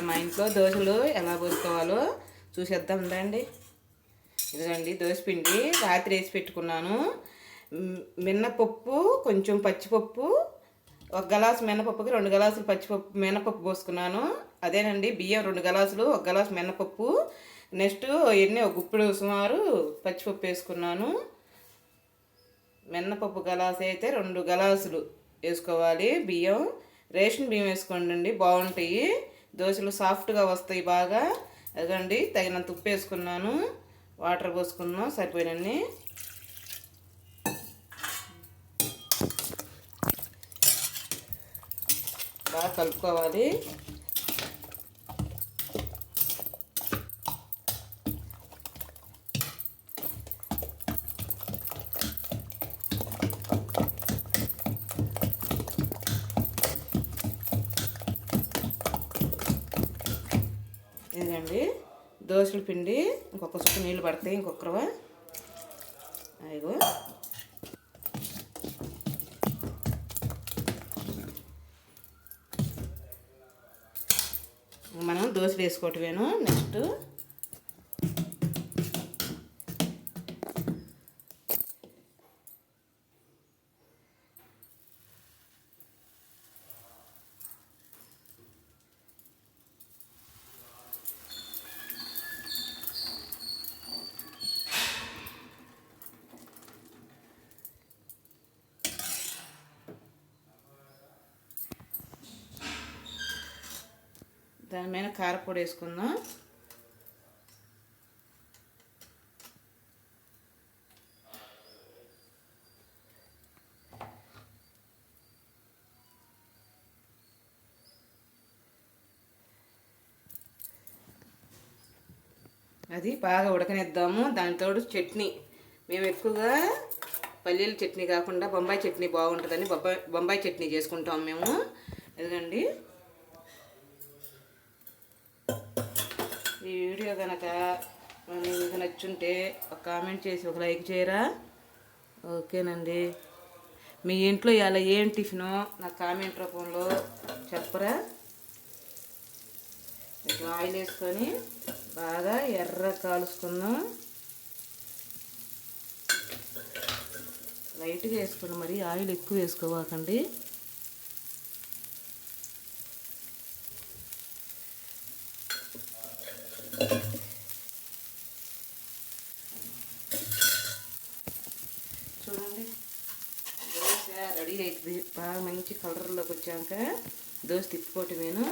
మా ఇంట్లో దోశలు ఎలా పోసుకోవాలో చూసేద్దాం రండి. ఇదిగండి దోశ పిండి రాత్రి వేసి పెట్టుకున్నాను. మినపప్పు, కొంచెం పచ్చిపప్పు, 1 గ్లాసు మినపప్పుకి 2 గ్లాసులు పచ్చిపప్పు మినపప్పు పోసుకున్నాను. అదేనండి బియ్యం 2 గ్లాసులు, 1 గ్లాసు మినపప్పు. నెక్స్ట్ ఎన్ని ఒక గుప్పిడు సుమారు పచ్చిపప్పు వేసుకున్నాను. మినపప్పు గ్లాసు అయితే 2 గ్లాసులు వేసుకోవాలి. బియ్యం రేషన్ బియ్యం వేసుకోండి, బాగుంటాయి దోశలు, సాఫ్ట్గా వస్తాయి బాగా. అదండి తగినంత ఉప్పు వేసుకున్నాను. వాటర్ పోసుకున్నాం సరిపోయినన్ని. బాగా కలుపుకోవాలి. ఇదండి దోశల పిండి. ఇంకొక స్పూన్ నీళ్ళు పడతాయి, ఇంకొకరవా. అదిగో మనం దోశలు వేసుకోవటమేను. నెక్స్ట్ దాని మీద కారపొడి వేసుకుందాం. అది బాగా ఉడకనిద్దాము. దానితో చట్నీ, మేము ఎక్కువగా పల్లీల చట్నీ కాకుండా బొంబాయి చట్నీ బాగుంటుందని బొంబాయి చట్నీ చేసుకుంటాం మేము. ఎందుకండి ఈ వీడియో కనుక మీకు నచ్చుంటే ఒక కామెంట్ చేసి ఒక లైక్ చేయరా? ఓకేనండి. మీ ఇంట్లో ఇలా ఏం టిఫినో నాకు కామెంట్ రూపంలో చెప్పరా? ఇట్లా ఆయిల్ వేసుకొని బాగా ఎర్ర కాలుసుకుందాం. లైట్గా వేసుకోండి, మరి ఆయిల్ ఎక్కువ వేసుకోవాకండి. చూడండి దోశ రెడీ అవుతుంది. బాగా మంచి కలర్లోకి వచ్చాక దోశ తిప్పుకోవటమేను.